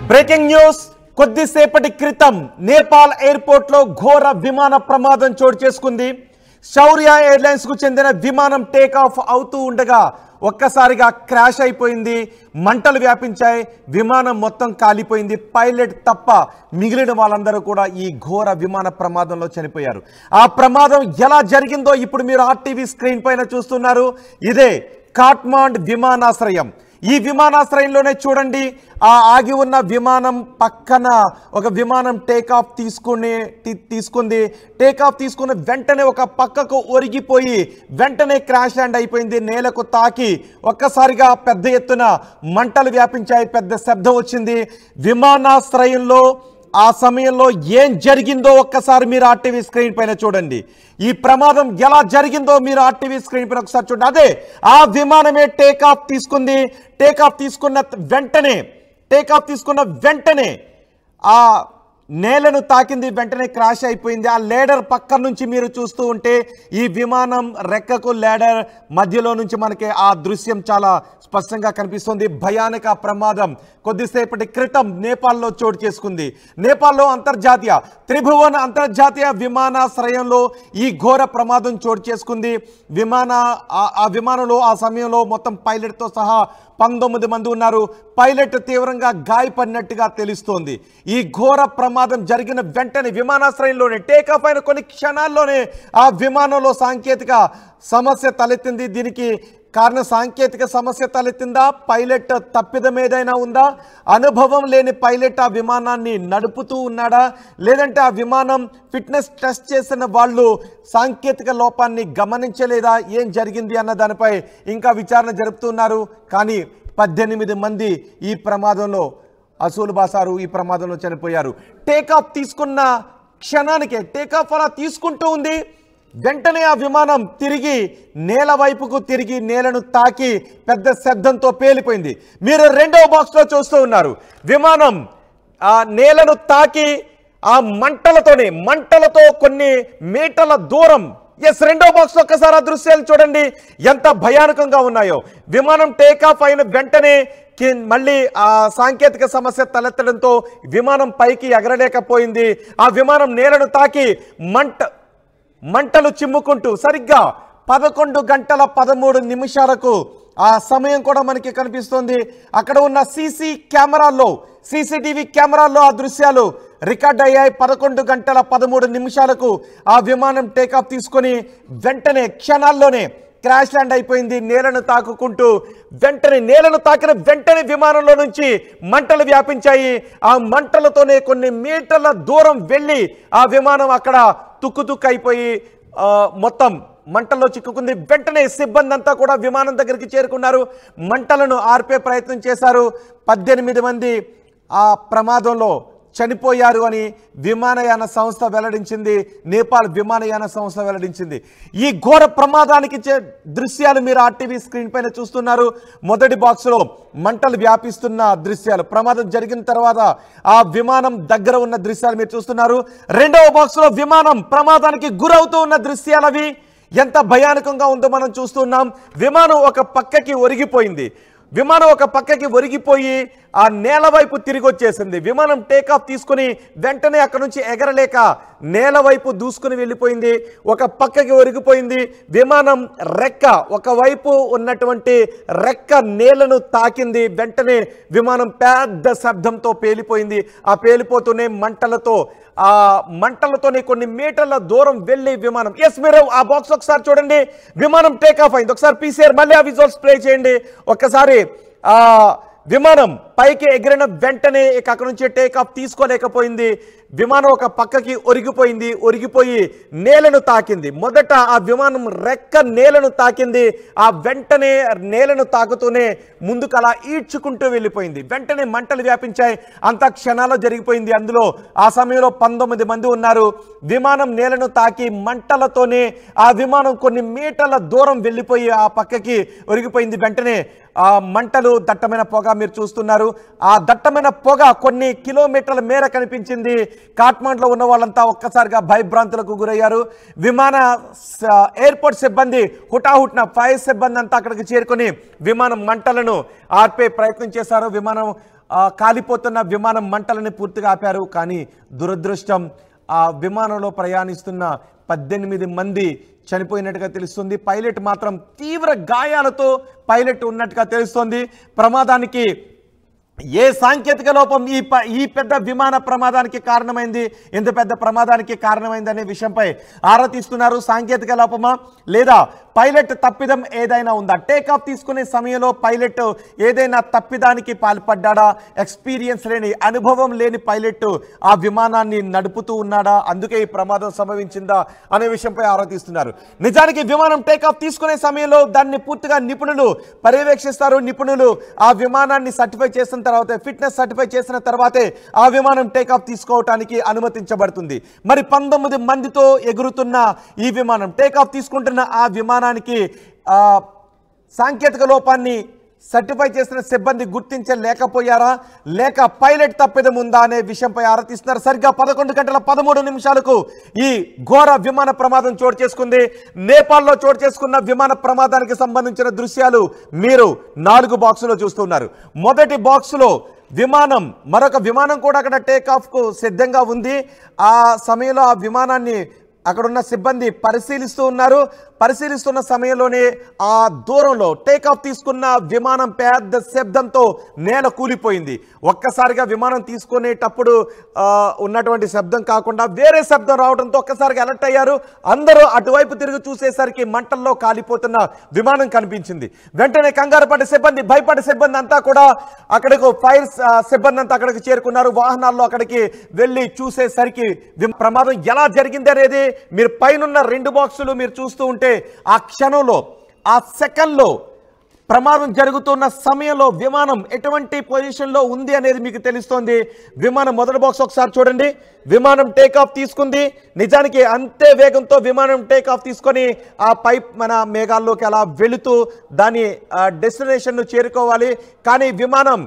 Breaking news కొద్దిసేపటి క్రితం Nepal airport లో ఘోర విమాన ప్రమాదం చోటు చేసుకుంది. శౌర్య ఎయిర్లైన్స్ కు చెందిన విమానం టేక్ ఆఫ్ అవుతూ ఉండగా ఒక్కసారిగా క్రాష్ అయిపోయింది. మంటలు వ్యాపించాయి. విమానం మొత్తం కాలిపోయింది. పైలట్ తప్ప మిగిలిన వాళ్ళందరూ కూడా ఈ ఘోర విమాన ప్రమాదంలో చనిపోయారు. ఆ ప్రమాదం ఎలా జరిగిందో ఇప్పుడు మీరు ఆర్టీవీ స్క్రీన్ పైన చూస్తున్నారు. ఇదే కాఠ్మండ్ విమానాశ్రయం. ఈ విమానాశ్రయంలోనే చూడండి, ఆ ఆగి ఉన్న విమానం పక్కన ఒక విమానం టేకాఫ్ తీసుకుంది. టేకాఫ్ తీసుకున్న వెంటనే ఒక పక్కకు ఒరిగిపోయి వెంటనే క్రాష్ ల్యాండ్ అయిపోయింది. నేలకు తాకి ఒక్కసారిగా పెద్ద ఎత్తున మంటలు వ్యాపించాయి. పెద్ద శబ్దం వచ్చింది. విమానాశ్రయంలో ఆ సమయంలో ఏం జరిగిందో ఒక్కసారి మీరు ఆర్టీవీ స్క్రీన్ పైన చూడండి. ఈ ప్రమాదం ఎలా జరిగిందో మీరు ఆర్టీవీ స్క్రీన్ పైన ఒకసారి చూడండి. అదే ఆ విమానమే టేకాఫ్ తీసుకుంది. టేకాఫ్ తీసుకున్న వెంటనే ఆ నేలను తాకింది. వెంటనే క్రాష్ అయిపోయింది. ఆ లేడర్ పక్క నుంచి మీరు చూస్తూ ఉంటే ఈ విమానం రెక్కకు లేడర్ మధ్యలో నుంచి మనకి ఆ దృశ్యం చాలా స్పష్టంగా కనిపిస్తుంది. భయానక ప్రమాదం కొద్దిసేపటి క్రితం నేపాల్లో చోటు చేసుకుంది. నేపాల్లో త్రిభువన్ అంతర్జాతీయ విమానాశ్రయంలో ఈ ఘోర ప్రమాదం చోటు చేసుకుంది. ఆ విమానంలో ఆ సమయంలో మొత్తం పైలట్తో సహా 19 మంది ఉన్నారు. పైలట్ తీవ్రంగా గాయపడినట్టుగా తెలుస్తోంది. ఈ ఘోర ప్రమాదం జరిగిన వెంటనే విమానాశ్రయంలోనే టేకాఫ్ అయిన కొన్ని క్షణాల్లోనే ఆ విమానంలో సాంకేతిక సమస్య తలెత్తింది. దీనికి కారణం సాంకేతిక సమస్య తలెత్తిందా, పైలట్ తప్పిదం ఏదైనా ఉందా, అనుభవం లేని పైలట్ ఆ విమానాన్ని నడుపుతూ ఉన్నాడా, లేదంటే ఆ విమానం ఫిట్నెస్ టెస్ట్ చేసిన వాళ్ళు సాంకేతిక లోపాన్ని గమనించలేదా, ఏం జరిగింది అన్న దానిపై ఇంకా విచారణ జరుపుతున్నారు. కానీ 18 మంది ఈ ప్రమాదంలో అసూలు బాసారు. ఈ ప్రమాదంలో చనిపోయారు. టేకాఫ్ తీసుకున్న క్షణానికే టేకాఫ్ అలా తీసుకుంటూ ఉంది. వెంటనే ఆ విమానం తిరిగి నేల వైపుకు తిరిగి నేలను తాకి పెద్ద శబ్దంతో పేలిపోయింది. మీరు రెండవ బాక్స్లో చూస్తూ ఉన్నారు. విమానం ఆ నేలను తాకి ఆ మంటలతో కొన్ని మీటర్ల దూరం రెండో బాక్స్ ఒక్కసారి ఆ దృశ్యాలు చూడండి ఎంత భయానకంగా ఉన్నాయో. విమానం టేకాఫ్ అయిన వెంటనే మళ్ళీ ఆ సాంకేతిక సమస్య తలెత్తడంతో విమానం పైకి ఎగరలేకపోయింది. ఆ విమానం నేలను తాకి మంటలు చిమ్ముకుంటూ సరిగ్గా 11 గంటల 13 నిమిషాలకు ఆ సమయం కూడా మనకి కనిపిస్తుంది. అక్కడ ఉన్న సీసీటీవీ కెమెరాల్లో ఆ దృశ్యాలు రికార్డ్ అయ్యాయి. 11 గంటల 13 నిమిషాలకు ఆ విమానం టేకాఫ్ తీసుకొని వెంటనే క్షణాల్లోనే క్రాష్ ల్యాండ్ అయిపోయింది. నేలను తాకిన వెంటనే విమానంలో నుంచి మంటలు వ్యాపించాయి. ఆ మంటలతోనే కొన్ని మీటర్ల దూరం వెళ్ళి ఆ విమానం అక్కడ తుక్కు అయిపోయి మొత్తం మంటల్లో చిక్కుకుంది. వెంటనే సిబ్బంది అంతా కూడా విమానం దగ్గరికి చేరుకున్నారు. మంటలను ఆర్పే ప్రయత్నం చేశారు. 18 మంది ఆ ప్రమాదంలో చనిపోయారు అని విమానయాన సంస్థ వెల్లడించింది. నేపాల్ విమానయాన సంస్థ వెల్లడించింది. ఈ ఘోర ప్రమాదానికి దృశ్యాలు మీరు ఆర్టీవీ స్క్రీన్ పైన చూస్తున్నారు. మొదటి బాక్స్లో మంటలు వ్యాపిస్తున్న దృశ్యాలు, ప్రమాదం జరిగిన తర్వాత ఆ విమానం దగ్గర ఉన్న దృశ్యాలు మీరు చూస్తున్నారు. రెండవ బాక్స్లో విమానం ప్రమాదానికి గురవుతూ ఉన్న దృశ్యాలు అవి ఎంత భయానకంగా ఉందో మనం చూస్తున్నాం. విమానం ఒక పక్కకి ఒరిగిపోయి ఆ నేల వైపు తిరిగి వచ్చేసింది. విమానం టేకాఫ్ తీసుకుని వెంటనే అక్కడ నుంచి ఎగరలేక నేల వైపు దూసుకుని వెళ్ళిపోయింది. ఒక పక్కకి ఒరిగిపోయింది. విమానం రెక్క ఒకవైపు ఉన్నటువంటి రెక్క నేలను తాకింది. వెంటనే విమానం పెద్ద శబ్దంతో పేలిపోయింది. ఆ పేలిపోతూనే మంటలతోనే కొన్ని మీటర్ల దూరం వెళ్ళి విమానం మీరు ఆ బాక్స్ ఒకసారి చూడండి. విమానం టేకాఫ్ అయింది. ఒకసారి పీసీఆర్ మళ్ళీ ఆ విజువల్స్ ప్లే చేయండి. ఒక్కసారి విమానం పైకి ఎగిరిన వెంటనే అక్కడ నుంచి టేకాఫ్ తీసుకోలేకపోయింది. విమానం ఒక పక్కకి ఒరిగిపోయి నేలను తాకింది. మొదట ఆ విమానం రెక్క నేలను తాకింది. ఆ వెంటనే నేలను తాకుతూనే ముందుకు అలా ఈడ్చుకుంటూ వెళ్ళిపోయింది. వెంటనే మంటలు వ్యాపించాయి. అంత క్షణాల్లో జరిగిపోయింది. అందులో ఆ సమయంలో 19 మంది ఉన్నారు. విమానం నేలను తాకి మంటలతోనే ఆ విమానం కొన్ని మీటర్ల దూరం వెళ్ళిపోయి ఆ పక్కకి ఒరిగిపోయింది. వెంటనే ఆ మంటలు, దట్టమైన పొగ మీరు చూస్తున్నారు. ఆ దట్టమైన పొగ కొన్ని కిలోమీటర్ల మేర కనిపించింది. కాఠ్మండ్లో ఉన్న వాళ్ళంతా ఒక్కసారిగా భయభ్రాంతులకు గురయ్యారు. ఎయిర్పోర్ట్ సిబ్బంది హుటాహుట్న ఫైర్ సిబ్బంది అంతా అక్కడికి చేరుకొని విమానం మంటలను ఆర్పే ప్రయత్నం చేశారు. విమానం కాలిపోతున్న విమానం మంటలని పూర్తిగా ఆపారు. కానీ దురదృష్టం, ఆ విమానంలో ప్రయాణిస్తున్న 18 మంది చనిపోయినట్టుగా తెలుస్తుంది. పైలట్ మాత్రం తీవ్ర గాయాలతో పైలట్ ఉన్నట్టుగా తెలుస్తోంది. ప్రమాదానికి ఏ సాంకేతిక లోపం ఈ పెద్ద విమాన ప్రమాదానికి కారణమైంది, ఎంత పెద్ద ప్రమాదానికి కారణమైంది అనే విషయంపై ఆరా తీస్తున్నారు. సాంకేతిక లోపమా లేదా పైలట్ తప్పిదం ఏదైనా ఉందా? టేకాఫ్ తీసుకునే సమయంలో పైలట్ ఏదైనా తప్పిదానికి పాల్పడ్డా? ఎక్స్పీరియన్స్ లేని, అనుభవం లేని పైలట్ ఆ విమానాన్ని నడుపుతూ ఉన్నాడా? అందుకే ఈ ప్రమాదం సంభవించిందా అనే విషయంపై ఆరా తీస్తున్నారు. నిజానికి విమానం టేకాఫ్ తీసుకునే సమయంలో దాన్ని పూర్తిగా నిపుణులు పర్యవేక్షిస్తారు. నిపుణులు ఆ విమానాన్ని సర్టిఫై చేసిన తర్వాత, ఫిట్నెస్ సర్టిఫై చేసిన తర్వాతే ఆ విమానం టేకాఫ్ తీసుకోవటానికి అనుమతించబడుతుంది. మరి 19 మందితో ఎగురుతున్న ఈ విమానం టేకాఫ్ తీసుకుంటున్న ఆ విమానానికి సాంకేతిక లోపాన్ని సర్టిఫై చేసిన సిబ్బంది గుర్తించలేకపోయారా, లేక పైలట్ తప్పిదం ఉందా అనే విషయంపై ఆరా తీస్తున్నారు. సరిగ్గా 11:13 ఈ ఘోర విమాన ప్రమాదం చోటు చేసుకుంది. నేపాల్లో చోటు చేసుకున్న విమాన ప్రమాదానికి సంబంధించిన దృశ్యాలు మీరు 4 బాక్సులో చూస్తున్నారు. మొదటి బాక్సులో విమానం, మరొక విమానం కూడా అక్కడ టేకాఫ్కు సిద్ధంగా ఉంది. ఆ సమయంలో ఆ విమానాన్ని అక్కడున్న సిబ్బంది పరిశీలిస్తూ ఉన్నారు. పరిశీలిస్తున్న సమయంలోనే ఆ దూరంలో టేకాఫ్ తీసుకున్న విమానం పెద్ద శబ్దంతో నేల కూలిపోయింది. ఒక్కసారిగా విమానం తీసుకునేటప్పుడు ఉన్నటువంటి శబ్దం కాకుండా వేరే శబ్దం రావడంతో ఒక్కసారిగా అలర్ట్ అయ్యారు. అందరూ అటువైపు తిరిగి చూసేసరికి మంటల్లో కాలిపోతున్న విమానం కనిపించింది. వెంటనే కంగారు పడ్డ సిబ్బంది, భయపడ్డ సిబ్బంది అంతా కూడా అక్కడికి, ఫైర్ సిబ్బంది అంతా అక్కడికి చేరుకున్నారు. వాహనాల్లో అక్కడికి వెళ్ళి చూసేసరికి ప్రమాదం ఎలా జరిగింది అనేది మీరు పైనున్న 2 బాక్సులు మీరు చూస్తూ ఉంటే ఆ క్షణంలో, ఆ సెకండ్లో, ప్రమాదం జరుగుతున్న సమయంలో విమానం ఎటువంటి పొజిషన్లో ఉంది అనేది మీకు తెలుస్తోంది. విమానం మొదటి బాక్స్ ఒకసారి చూడండి. విమానం టేకాఫ్ తీసుకుంది. నిజానికి అంతే వేగంతో విమానం టేకాఫ్ తీసుకొని ఆ మన మేఘాల్లోకి అలా వెళుతూ దాని డెస్టినేషన్ను చేరుకోవాలి. కానీ విమానం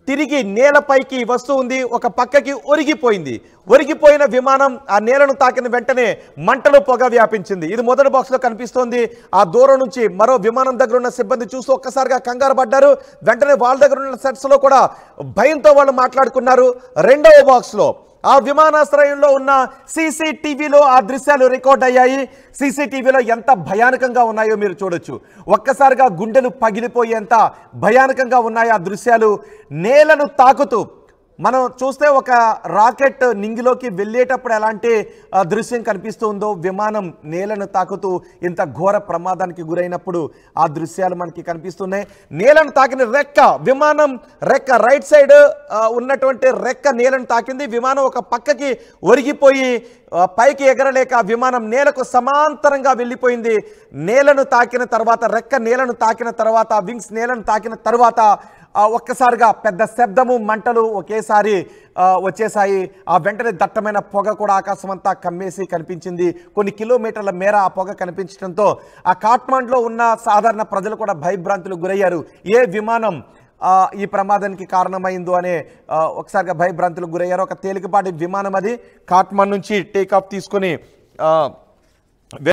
తిరిగి నేలపైకి వస్తూ ఉంది. ఒక పక్కకి ఒరిగిపోయింది. ఒరిగిపోయిన విమానం ఆ నేలను తాకిన వెంటనే మంటలు, పొగ వ్యాపించింది. ఇది మొదటి బాక్స్లో కనిపిస్తోంది. ఆ దూరం నుంచి మరో విమానం దగ్గర ఉన్న సిబ్బంది చూస్తూ ఒక్కసారిగా కంగారు పడ్డారు. వెంటనే వాళ్ళ దగ్గర ఉన్న సెట్స్లో కూడా భయంతో వాళ్ళు మాట్లాడుకున్నారు. రెండవ బాక్స్లో ఆ విమానాశ్రయంలో ఉన్న సీసీటీవీలో ఆ దృశ్యాలు రికార్డ్ అయ్యాయి. సీసీటీవీలో ఎంత భయానకంగా ఉన్నాయో మీరు చూడొచ్చు. ఒక్కసారిగా గుండెలు పగిలిపోయేంత భయానకంగా ఉన్నాయి ఆ దృశ్యాలు. నేలను తాకుతూ మనం చూస్తే ఒక రాకెట్ నింగిలోకి వెళ్ళేటప్పుడు ఎలాంటి దృశ్యం కనిపిస్తుందో, విమానం నేలను తాకుతూ ఇంత ఘోర ప్రమాదానికి గురైనప్పుడు ఆ దృశ్యాలు మనకి కనిపిస్తున్నాయి. నేలను తాకిన రెక్క, విమానం రెక్క రైట్ సైడ్ ఉన్నటువంటి రెక్క నేలను తాకింది. విమానం ఒక పక్కకి ఒరిగిపోయి పైకి ఎగరలేక విమానం నేలకు సమాంతరంగా వెళ్ళిపోయింది. నేలను తాకిన తర్వాత, రెక్క నేలను తాకిన తర్వాత, వింగ్స్ నేలను తాకిన తర్వాత ఒక్కసారిగా పెద్ద శబ్దము, మంటలు ఒకేసారి వచ్చేసాయి. ఆ వెంటనే దట్టమైన పొగ కూడా ఆకాశం అంతా కమ్మేసి కనిపించింది. కొన్ని కిలోమీటర్ల మేర ఆ పొగ కనిపించడంతో ఆ కాఠ్మండ్లో ఉన్న సాధారణ ప్రజలు కూడా భయభ్రాంతులకు గురయ్యారు. ఏ విమానం ఈ ప్రమాదానికి కారణమైందో అనే ఒకసారిగా భయభ్రాంతులకు గురయ్యారు. ఒక తేలికపాటి విమానం అది కాఠ్మండ్ నుంచి టేకాఫ్ తీసుకొని